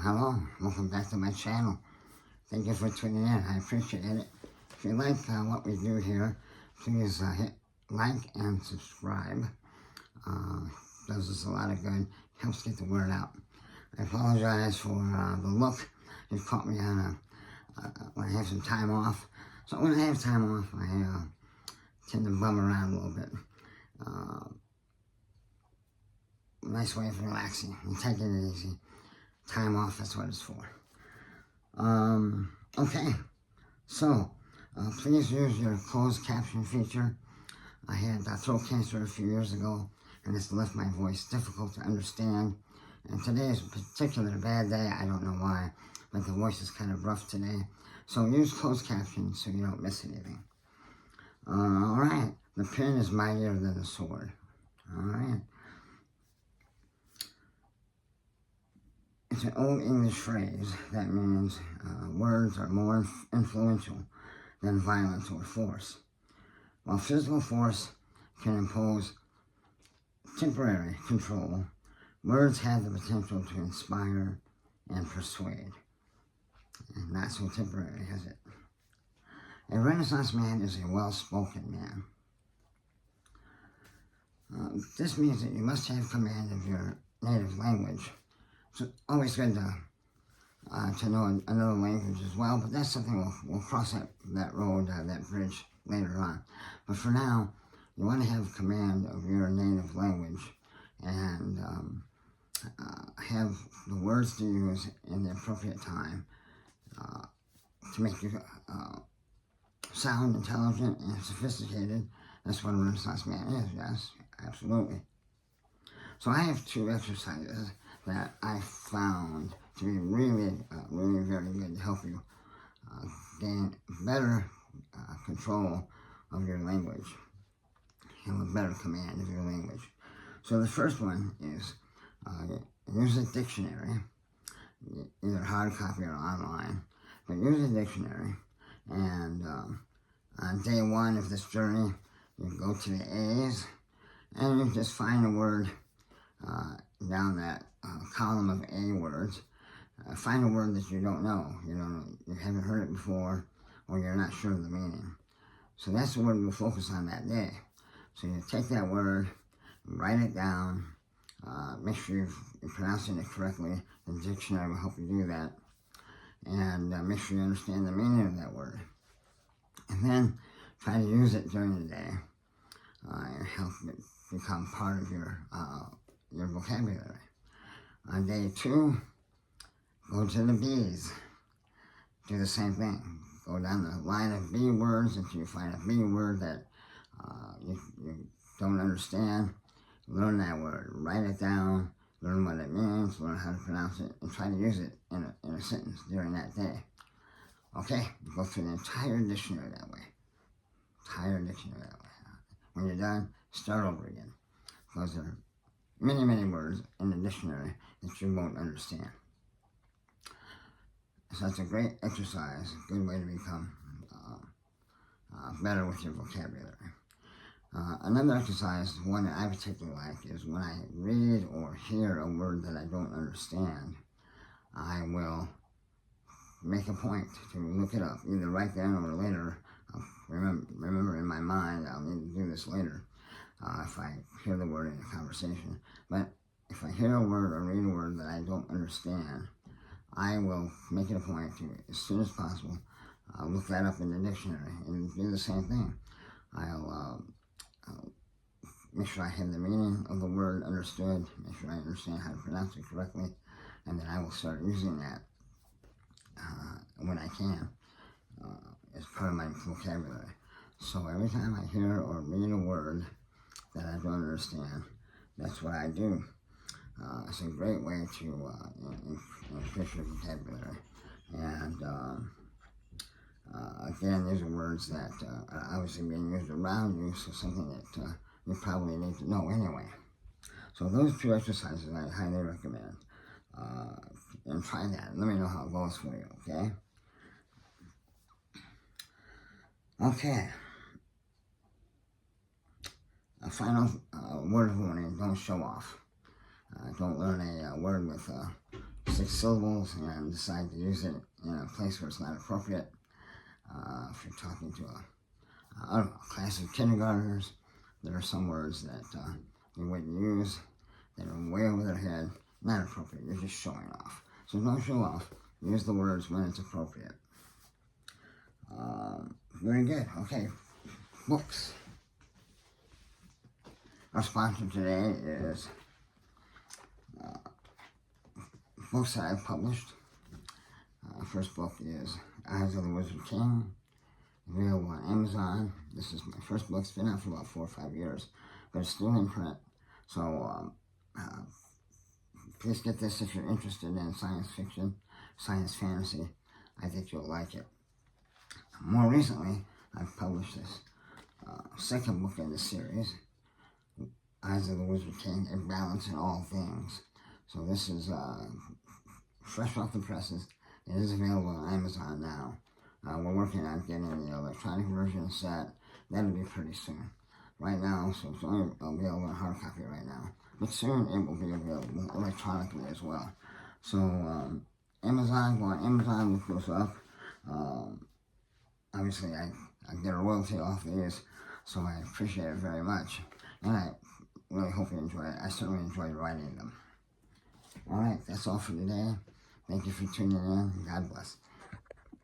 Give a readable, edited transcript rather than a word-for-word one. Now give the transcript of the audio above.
Hello, welcome back to my channel. Thank you for tuning in. I appreciate it. If you like what we do here, please hit like and subscribe. Does us a lot of good. Helps get the word out. I apologize for the look. It caught me on when I have some time off. So when I have time off, I tend to bum around a little bit. Nice way of relaxing and taking it easy. Time off, that's what it's for. Okay, so please use your closed caption feature. I had throat cancer a few years ago, and it's left my voice difficult to understand. And today is a particularly bad day. I don't know why, but the voice is kind of rough today. So use closed captions so you don't miss anything. Alright, the pen is mightier than the sword. Alright. It's an old English phrase that means words are more influential than violence or force. While physical force can impose temporary control, words have the potential to inspire and persuade. And not so temporary, is it? A Renaissance man is a well-spoken man. This means that you must have command of your native language. So always good to know another language as well, but that's something we'll cross that road, that bridge later on. But for now, you want to have command of your native language and have the words to use in the appropriate time to make you sound intelligent and sophisticated. That's what a Renaissance man is, yes, absolutely. So I have two exercises that I found to be really very good to help you gain better control of your language and a better command of your language. So the first one is use a dictionary, either hard copy or online, but use a dictionary, and on day one of this journey, you go to the A's, and you just find a word down that column of A words. Find a word that you don't know. You haven't heard it before, or you're not sure of the meaning. So that's the word we'll focus on that day. So you take that word, write it down, make sure you're pronouncing it correctly. The dictionary will help you do that. And make sure you understand the meaning of that word. And then try to use it during the day and help it become part of your vocabulary. On day two, go to the B's. Do the same thing. Go down the line of B words until you find a B word that you don't understand. Learn that word. Write it down. Learn what it means. Learn how to pronounce it. And try to use it in a sentence during that day. Okay? Go through the entire dictionary that way. When you're done, start over again. Because there are many words in the dictionary that you won't understand. So that's a great exercise, a good way to become better with your vocabulary. Another exercise, one that I particularly like, is when I read or hear a word that I don't understand, I will make a point to look it up, either right then or later. Remember in my mind, I'll need to do this later if I hear the word in a conversation. But if I hear a word or read a word that I don't understand, I will make it a point to, as soon as possible, look that up in the dictionary and do the same thing. I'll make sure I have the meaning of the word understood, make sure I understand how to pronounce it correctly, and then I will start using that when I can as part of my vocabulary. So every time I hear or read a word that I don't understand, that's what I do. It's a great way to increase your vocabulary. And again, these are words that are obviously being used around you, so something that you probably need to know anyway. So those two exercises I highly recommend. And try that. Let me know how it goes for you, okay? Okay. A final word of warning, don't show off. Don't learn a word with 6 syllables and decide to use it in a place where it's not appropriate. If you're talking to a class of kindergartners, there are some words that you wouldn't use, that are way over their head, not appropriate. You're just showing off. So don't show off. Use the words when it's appropriate. Very good. Okay, books. Our sponsor today is books that I've published. First book is Eyes of the Wizard King, available on Amazon. This is my first book. It's been out for about 4 or 5 years, but it's still in print. So please get this if you're interested in science fiction, science fantasy. I think you'll like it. More recently, I've published this second book in the series, Eyes of the Wizard King, A Balance in All Things. So this is fresh off the presses. It is available on Amazon now. We're working on getting the electronic version set. That'll be pretty soon. Right now, so it's only available in hard copy right now. But soon it will be available electronically as well. So Amazon, go on Amazon, look those up. Obviously, I get a royalty off these, so I appreciate it very much. And I really hope you enjoy it. I certainly enjoyed writing them. All right, that's all for today. Thank you for tuning in. God bless.